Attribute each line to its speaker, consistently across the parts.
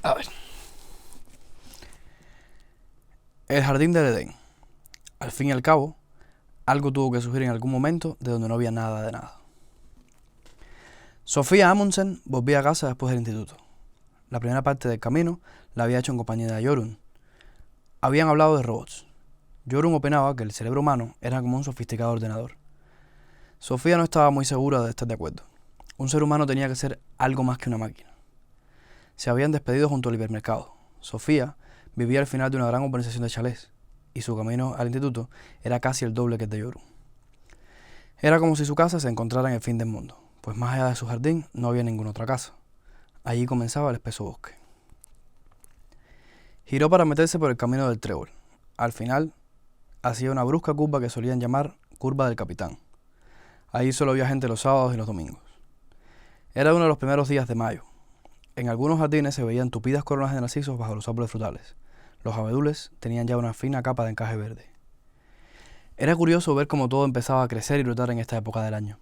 Speaker 1: A ver. El jardín del Edén. Al fin y al cabo, algo tuvo que surgir en algún momento de donde no había nada de nada. Sofía Amundsen volvía a casa después del instituto. La primera parte del camino la había hecho en compañía de Jorunn. Habían hablado de robots. Jorunn opinaba que el cerebro humano era como un sofisticado ordenador. Sofía no estaba muy segura de estar de acuerdo. Un ser humano tenía que ser algo más que una máquina. Se habían despedido junto al hipermercado. Sofía vivía al final de una gran urbanización de chalés, y su camino al instituto era casi el doble que el de Jorunn. Era como si su casa se encontrara en el fin del mundo, pues más allá de su jardín no había ninguna otra casa. Allí comenzaba el espeso bosque. Giró para meterse por el camino del trébol. Al final, hacía una brusca curva que solían llamar curva del capitán. Allí solo había gente los sábados y los domingos. Era uno de los primeros días de mayo. En algunos jardines se veían tupidas coronas de narcisos bajo los árboles frutales. Los abedules tenían ya una fina capa de encaje verde. Era curioso ver cómo todo empezaba a crecer y brotar en esta época del año.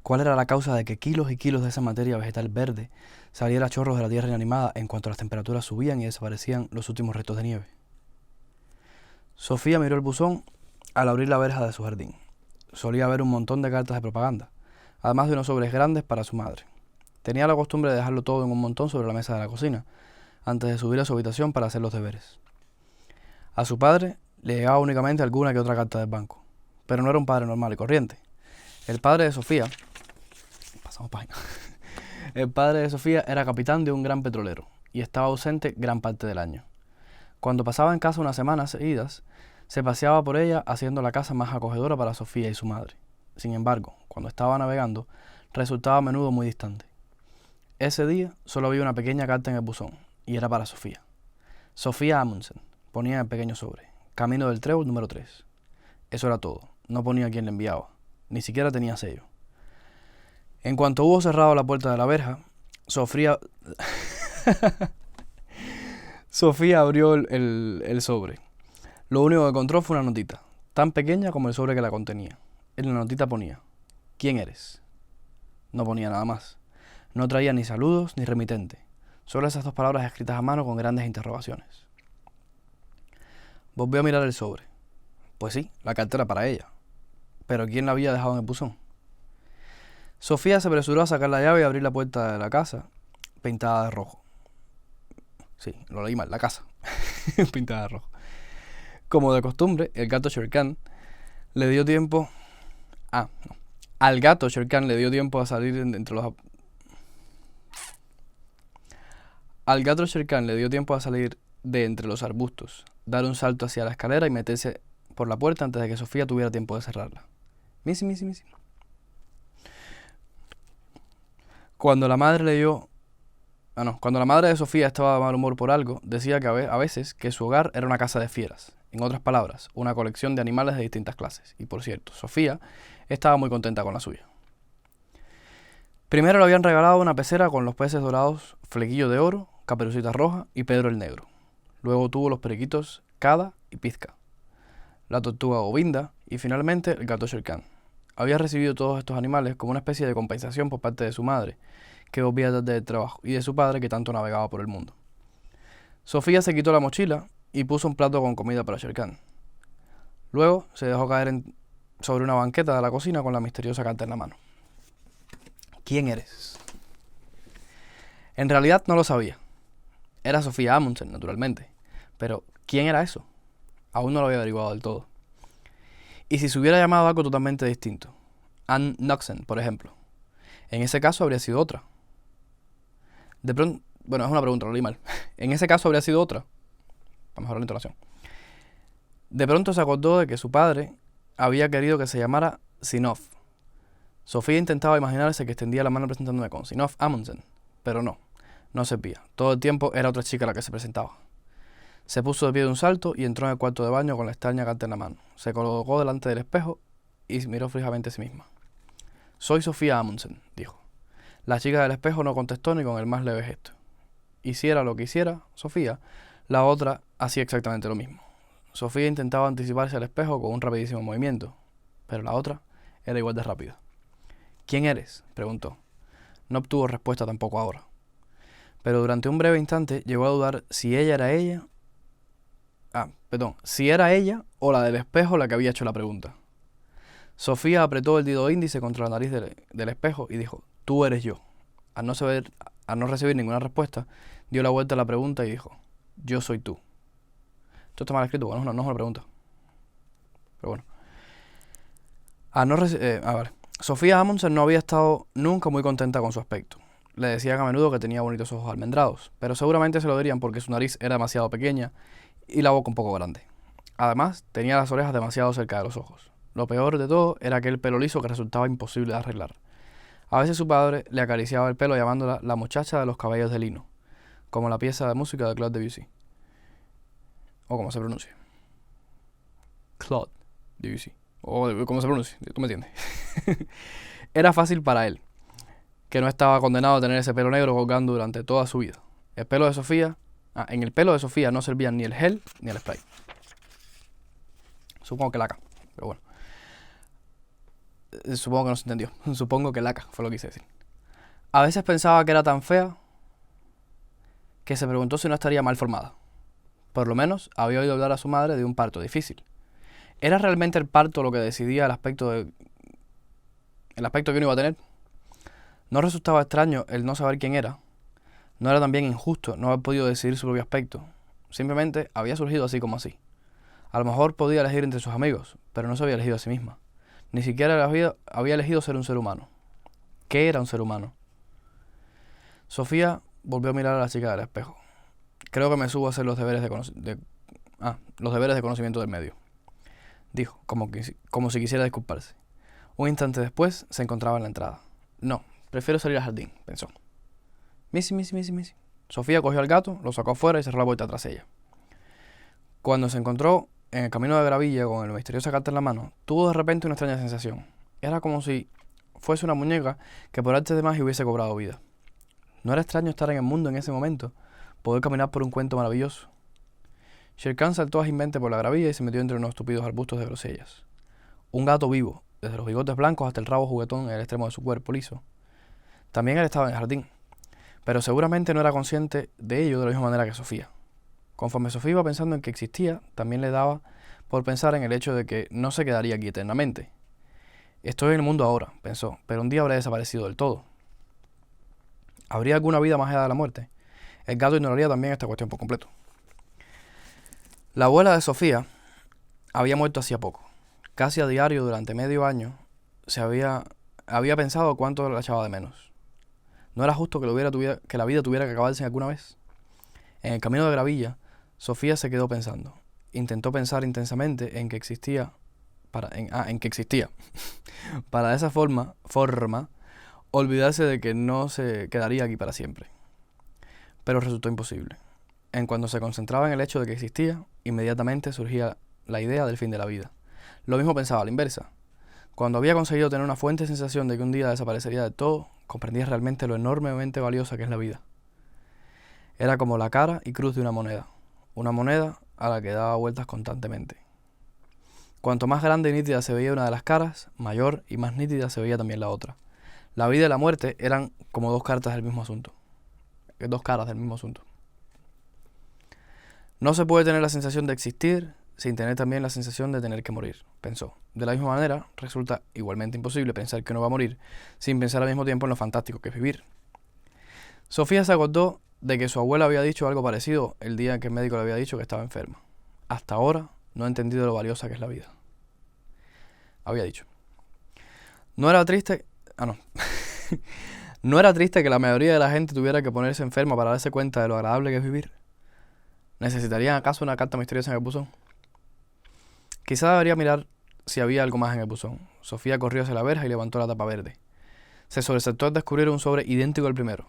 Speaker 1: ¿Cuál era la causa de que kilos y kilos de esa materia vegetal verde saliera a chorros de la tierra inanimada en cuanto las temperaturas subían y desaparecían los últimos restos de nieve? Sofía miró el buzón al abrir la verja de su jardín. Solía haber un montón de cartas de propaganda, además de unos sobres grandes para su madre. Tenía la costumbre de dejarlo todo en un montón sobre la mesa de la cocina, antes de subir a su habitación para hacer los deberes. A su padre le llegaba únicamente alguna que otra carta del banco, pero no era un padre normal y corriente. El padre de Sofía, pasamos página, el padre de Sofía era capitán de un gran petrolero y estaba ausente gran parte del año. Cuando pasaba en casa unas semanas seguidas, se paseaba por ella haciendo la casa más acogedora para Sofía y su madre. Sin embargo, cuando estaba navegando, resultaba a menudo muy distante. Ese día solo había una pequeña carta en el buzón, y era para Sofía. Sofía Amundsen, ponía en el pequeño sobre, camino del trébol número 3. Eso era todo, no ponía quién le enviaba, ni siquiera tenía sello. En cuanto hubo cerrado la puerta de la verja, Sofía abrió el sobre. Lo único que encontró fue una notita, tan pequeña como el sobre que la contenía. En la notita ponía, ¿quién eres? No ponía nada más. No traía ni saludos ni remitente, solo esas dos palabras escritas a mano con grandes interrogaciones. Volvió a mirar el sobre. Pues sí, la carta era para ella. ¿Pero quién la había dejado en el buzón? Sofía se apresuró a sacar la llave y abrir la puerta de la casa, pintada de rojo. Sí, lo leí mal, la casa, pintada de rojo. Como de costumbre, el gato Shere Khan le dio tiempo... Al gato Shere Khan le dio tiempo a salir entre los... Al gato Shere Khan le dio tiempo a salir de entre los arbustos, dar un salto hacia la escalera y meterse por la puerta antes de que Sofía tuviera tiempo de cerrarla. Missy. Cuando la madre de Sofía estaba de mal humor por algo, decía que a veces que su hogar era una casa de fieras. En otras palabras, una colección de animales de distintas clases. Y por cierto, Sofía estaba muy contenta con la suya. Primero le habían regalado una pecera con los peces dorados Flequillo de Oro, Caperucita Roja y Pedro el Negro. Luego tuvo los periquitos Cada y Pizca, la tortuga Govinda y finalmente el gato Shere Khan. Había recibido todos estos animales como una especie de compensación por parte de su madre, que volvía tarde del trabajo, y de su padre, que tanto navegaba por el mundo. Sofía se quitó la mochila y puso un plato con comida para Shere Khan. Luego se dejó caer sobre una banqueta de la cocina con la misteriosa carta en la mano. ¿Quién eres? En realidad no lo sabía. Era Sofía Amundsen, naturalmente. Pero, ¿quién era eso? Aún no lo había averiguado del todo. ¿Y si se hubiera llamado algo totalmente distinto? Ann Knoxen, por ejemplo. En ese caso habría sido otra. De pronto... Bueno, es una pregunta, lo leí mal. En ese caso habría sido otra. Para mejorar la entonación. De pronto se acordó de que su padre había querido que se llamara Sinof. Sofía intentaba imaginarse que extendía la mano presentándome con Sinof Amundsen, pero no servía. Todo el tiempo era otra chica la que se presentaba. Se puso de pie de un salto y entró en el cuarto de baño con la extraña carta en la mano. Se colocó delante del espejo y miró fijamente a sí misma. Soy Sofía Amundsen, dijo. La chica del espejo no contestó ni con el más leve gesto. Hiciera lo que hiciera Sofía, la otra hacía exactamente lo mismo. Sofía intentaba anticiparse al espejo con un rapidísimo movimiento, pero la otra era igual de rápida. ¿Quién eres?, preguntó. No obtuvo respuesta tampoco ahora. pero durante un breve instante llegó a dudar si ella era ella. Si era ella o la del espejo la que había hecho la pregunta. Sofía apretó el dedo índice contra la nariz del espejo y dijo: tú eres yo. Al no recibir ninguna respuesta, dio la vuelta a la pregunta y dijo: yo soy tú. Esto está mal escrito, bueno, no es una pregunta. Pero bueno. Vale. Sofía Amundsen no había estado nunca muy contenta con su aspecto. Le decían a menudo que tenía bonitos ojos almendrados, pero seguramente se lo dirían porque su nariz era demasiado pequeña y la boca un poco grande. Además, tenía las orejas demasiado cerca de los ojos. Lo peor de todo era aquel pelo liso que resultaba imposible de arreglar. A veces su padre le acariciaba el pelo llamándola la muchacha de los cabellos de lino, como la pieza de música de Claude Debussy. O como se pronuncia. Claude Debussy. O como se pronuncia, tú me entiendes. Era fácil para él, que no estaba condenado a tener ese pelo negro colgando durante toda su vida. En el pelo de Sofía no servían ni el gel ni el spray. Supongo que laca, pero bueno. Supongo que no se entendió. Supongo que laca fue lo que quise decir. A veces pensaba que era tan fea que se preguntó si no estaría mal formada. Por lo menos había oído hablar a su madre de un parto difícil. ¿Era realmente el parto lo que decidía el aspecto que uno iba a tener? ¿No resultaba extraño el no saber quién era? ¿No era también injusto no haber podido decidir su propio aspecto? Simplemente había surgido así como así. A lo mejor podía elegir entre sus amigos, pero no se había elegido a sí misma. Ni siquiera había elegido ser un ser humano. ¿Qué era un ser humano? Sofía volvió a mirar a la chica del espejo. Creo que me subo a hacer los deberes de conocimiento del medio, dijo, como si quisiera disculparse. Un instante después se encontraba en la entrada. No, prefiero salir al jardín, pensó. Missy. Sofía cogió al gato, lo sacó afuera y cerró la puerta tras ella. Cuando se encontró en el camino de gravilla con el misterioso carta en la mano, tuvo de repente una extraña sensación. Era como si fuese una muñeca que por arte de magia hubiese cobrado vida. ¿No era extraño estar en el mundo en ese momento? Poder caminar por un cuento maravilloso. Shere Khan saltó ágilmente por la gravilla y se metió entre unos estúpidos arbustos de grosellas. Un gato vivo, desde los bigotes blancos hasta el rabo juguetón en el extremo de su cuerpo liso. También él estaba en el jardín, pero seguramente no era consciente de ello de la misma manera que Sofía. Conforme Sofía iba pensando en que existía, también le daba por pensar en el hecho de que no se quedaría aquí eternamente. Estoy en el mundo ahora, pensó, pero un día habré desaparecido del todo. ¿Habría alguna vida más allá de la muerte? El gato ignoraría también esta cuestión por completo. La abuela de Sofía había muerto hacía poco. Casi a diario durante medio año había pensado cuánto la echaba de menos. ¿No era justo que la vida tuviera que acabarse alguna vez? En el camino de gravilla, Sofía se quedó pensando. Intentó pensar intensamente en que existía. Para de esa forma, olvidarse de que no se quedaría aquí para siempre. Pero resultó imposible. En cuanto se concentraba en el hecho de que existía, inmediatamente surgía la idea del fin de la vida. Lo mismo pensaba a la inversa. Cuando había conseguido tener una fuerte sensación de que un día desaparecería del todo, comprendía realmente lo enormemente valiosa que es la vida. Era como la cara y cruz de una moneda a la que daba vueltas constantemente. Cuanto más grande y nítida se veía una de las caras, mayor y más nítida se veía también la otra. La vida y la muerte eran como dos caras del mismo asunto. No se puede tener la sensación de existir sin tener también la sensación de tener que morir, pensó. De la misma manera, resulta igualmente imposible pensar que uno va a morir sin pensar al mismo tiempo en lo fantástico que es vivir. Sofía se acordó de que su abuela había dicho algo parecido el día en que el médico le había dicho que estaba enferma. Hasta ahora no ha entendido lo valiosa que es la vida. Había dicho. No era triste que la mayoría de la gente tuviera que ponerse enferma para darse cuenta de lo agradable que es vivir. ¿Necesitarían acaso una carta misteriosa en el buzón? Quizá debería mirar si había algo más en el buzón. Sofía corrió hacia la verja y levantó la tapa verde. Se sobresaltó al descubrir un sobre idéntico al primero.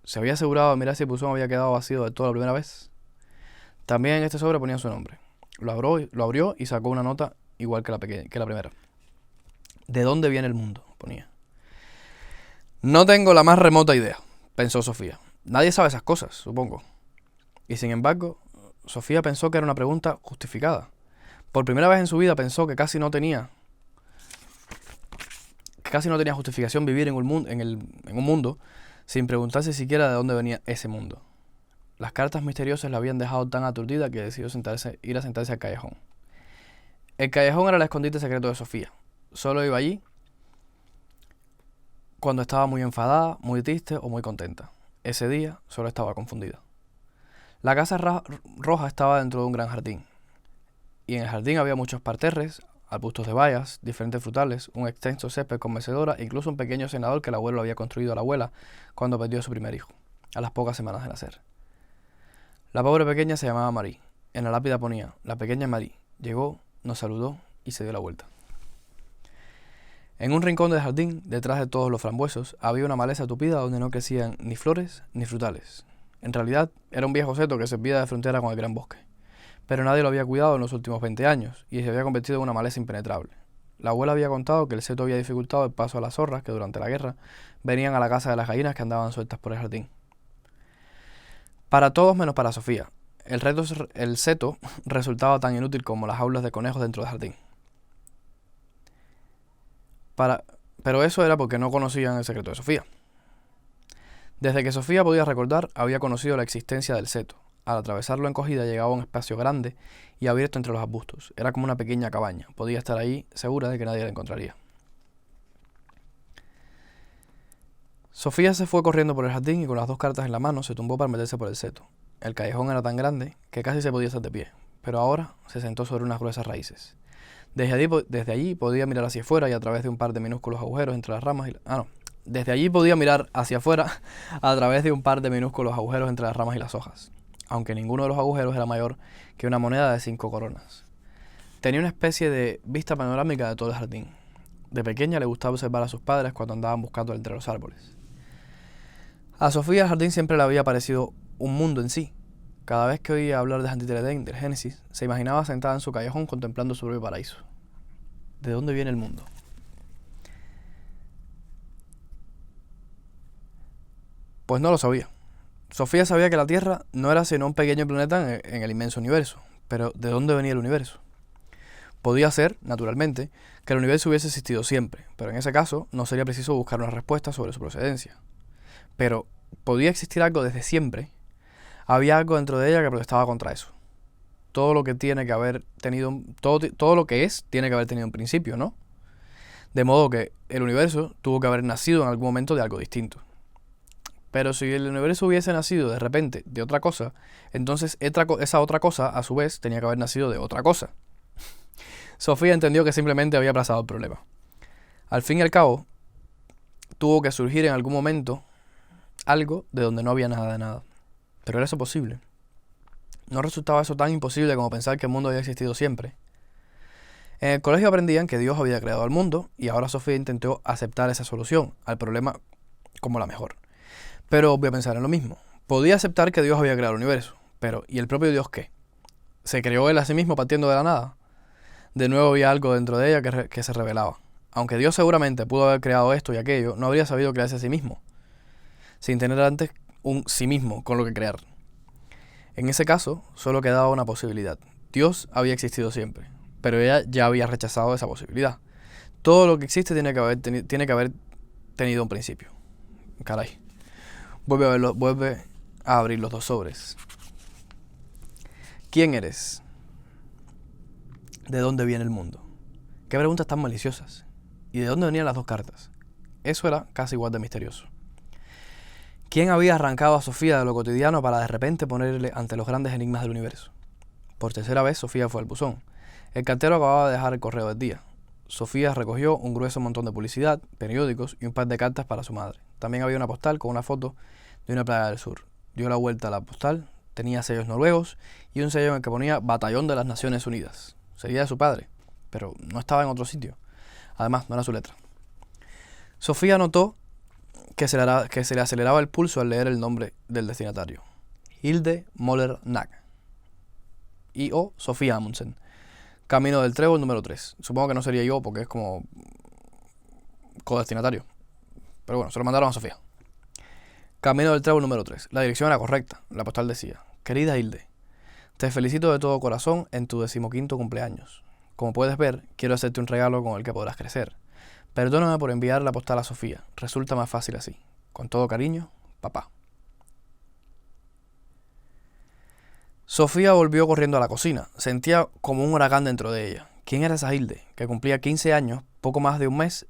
Speaker 1: ¿Se había asegurado de mirar si el buzón había quedado vacío de toda la primera vez? También en este sobre ponía su nombre. Lo abrió y sacó una nota igual que la primera. ¿De dónde viene el mundo?, ponía. No tengo la más remota idea, pensó Sofía. Nadie sabe esas cosas, supongo. Y sin embargo, Sofía pensó que era una pregunta justificada. Por primera vez en su vida pensó que casi no tenía justificación vivir en un mundo sin preguntarse siquiera de dónde venía ese mundo. Las cartas misteriosas la habían dejado tan aturdida que decidió ir a sentarse al callejón. El callejón era el escondite secreto de Sofía. Solo iba allí cuando estaba muy enfadada, muy triste o muy contenta. Ese día solo estaba confundida. La casa roja estaba dentro de un gran jardín. Y en el jardín había muchos parterres, arbustos de bayas, diferentes frutales, un extenso césped con mecedora e incluso un pequeño cenador que el abuelo había construido a la abuela cuando perdió a su primer hijo, a las pocas semanas de nacer. La pobre pequeña se llamaba Marie. En la lápida ponía, la pequeña Marie. Llegó, nos saludó y se dio la vuelta. En un rincón del jardín, detrás de todos los frambuesos, había una maleza tupida donde no crecían ni flores ni frutales. En realidad, era un viejo seto que servía de frontera con el gran bosque. Pero nadie lo había cuidado en los últimos 20 años y se había convertido en una maleza impenetrable. La abuela había contado que el seto había dificultado el paso a las zorras que durante la guerra venían a la casa de las gallinas que andaban sueltas por el jardín. Para todos menos para Sofía, el seto resultaba tan inútil como las jaulas de conejos dentro del jardín. Pero eso era porque no conocían el secreto de Sofía. Desde que Sofía podía recordar, había conocido la existencia del seto. Al atravesarlo encogida llegaba a un espacio grande y abierto entre los arbustos. Era como una pequeña cabaña. Podía estar ahí segura de que nadie la encontraría. Sofía se fue corriendo por el jardín y con las dos cartas en la mano se tumbó para meterse por el seto. El callejón era tan grande que casi se podía estar de pie, pero ahora se sentó sobre unas gruesas raíces. Desde allí podía mirar hacia afuera y a través de un par de minúsculos agujeros entre las ramas Desde allí podía mirar hacia afuera a través de un par de minúsculos agujeros entre las ramas y las hojas, aunque ninguno de los agujeros era mayor que una moneda de 5 coronas. Tenía una especie de vista panorámica de todo el jardín. De pequeña le gustaba observar a sus padres cuando andaban buscando entre los árboles. A Sofía el jardín siempre le había parecido un mundo en sí. Cada vez que oía hablar de Antítere Edén, del Génesis, se imaginaba sentada en su callejón contemplando su propio paraíso. ¿De dónde viene el mundo? Pues no lo sabía. Sofía sabía que la Tierra no era sino un pequeño planeta en el inmenso universo. Pero ¿de dónde venía el universo? Podía ser, naturalmente, que el universo hubiese existido siempre, pero en ese caso no sería preciso buscar una respuesta sobre su procedencia. Pero, ¿podía existir algo desde siempre? Había algo dentro de ella que protestaba contra eso. Todo lo que es tiene que haber tenido un principio, ¿no? De modo que el universo tuvo que haber nacido en algún momento de algo distinto. Pero si el universo hubiese nacido de repente de otra cosa, entonces esa otra cosa, a su vez, tenía que haber nacido de otra cosa. Sofía entendió que simplemente había aplazado el problema. Al fin y al cabo, tuvo que surgir en algún momento algo de donde no había nada de nada. Pero ¿era eso posible? ¿No resultaba eso tan imposible como pensar que el mundo había existido siempre? En el colegio aprendían que Dios había creado el mundo y ahora Sofía intentó aceptar esa solución al problema como la mejor. Pero voy a pensar en lo mismo. Podía aceptar que Dios había creado el universo, pero ¿y el propio Dios qué? ¿Se creó él a sí mismo partiendo de la nada? De nuevo había algo dentro de ella que se revelaba. Aunque Dios seguramente pudo haber creado esto y aquello, no habría sabido crearse a sí mismo, sin tener antes un sí mismo con lo que crear. En ese caso, solo quedaba una posibilidad. Dios había existido siempre, pero ella ya había rechazado esa posibilidad. Todo lo que existe tiene que haber tenido un principio. Caray. Vuelve a abrir los dos sobres. ¿Quién eres? ¿De dónde viene el mundo? Qué preguntas tan maliciosas. ¿Y de dónde venían las dos cartas? Eso era casi igual de misterioso. ¿Quién había arrancado a Sofía de lo cotidiano para de repente ponerle ante los grandes enigmas del universo? Por tercera vez Sofía fue al buzón. El cartero acababa de dejar el correo del día. Sofía recogió un grueso montón de publicidad, periódicos y un par de cartas para su madre. También había una postal con una foto de una playa del sur. Dio la vuelta a la postal, tenía sellos noruegos y un sello en el que ponía Batallón de las Naciones Unidas. Sería de su padre, pero no estaba en otro sitio. Además, no era su letra. Sofía notó que se le aceleraba el pulso al leer el nombre del destinatario. Hilde Moller Nack. I.O. Sofía Amundsen. Camino del Trébol número 3. Supongo que no sería yo porque es como codestinatario. Pero bueno, se lo mandaron a Sofía. Camino del Trébol número 3. La dirección era correcta. La postal decía: Querida Hilde, te felicito de todo corazón en tu 15º cumpleaños. Como puedes ver, quiero hacerte un regalo con el que podrás crecer. Perdóname por enviar la postal a Sofía. Resulta más fácil así. Con todo cariño, papá. Sofía volvió corriendo a la cocina. Sentía como un huracán dentro de ella. ¿Quién era esa Hilde? Que cumplía 15 años, poco más de un mes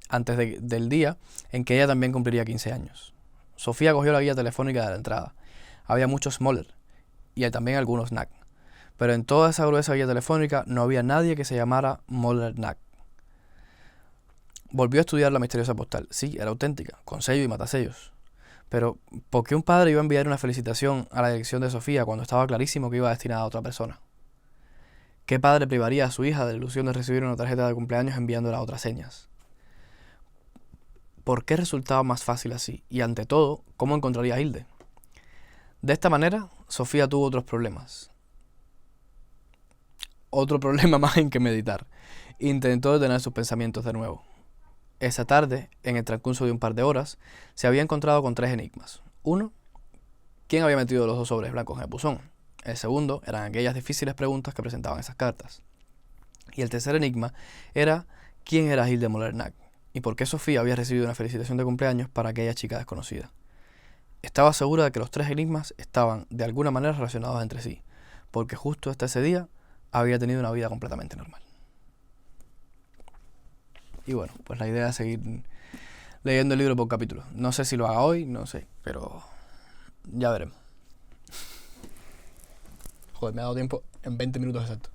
Speaker 1: antes del día en que ella también cumpliría 15 años. Sofía cogió la guía telefónica de la entrada. Había muchos Moller y también algunos Knack. Pero en toda esa gruesa guía telefónica no había nadie que se llamara Moller Knack. Volvió a estudiar la misteriosa postal. Sí, era auténtica, con sello y matasellos. Pero, ¿por qué un padre iba a enviar una felicitación a la dirección de Sofía cuando estaba clarísimo que iba destinada a otra persona? ¿Qué padre privaría a su hija de la ilusión de recibir una tarjeta de cumpleaños enviándola a otras señas? ¿Por qué resultaba más fácil así? Y ante todo, ¿cómo encontraría a Hilde? De esta manera, Sofía tuvo otros problemas. Otro problema más en que meditar. Intentó detener sus pensamientos de nuevo. Esa tarde, en el transcurso de un par de horas, se había encontrado con 3 enigmas. Uno, ¿quién había metido los 2 sobres blancos en el buzón? El segundo eran aquellas difíciles preguntas que presentaban esas cartas. Y el tercer enigma era ¿quién era Hilde Moller-Knack? Y por qué Sofía había recibido una felicitación de cumpleaños para aquella chica desconocida. Estaba segura de que los 3 enigmas estaban de alguna manera relacionados entre sí, porque justo hasta ese día había tenido una vida completamente normal. Y bueno, pues la idea es seguir leyendo el libro por capítulo. No sé si lo haga hoy, no sé, pero ya veremos. Joder, me ha dado tiempo en 20 minutos exactos.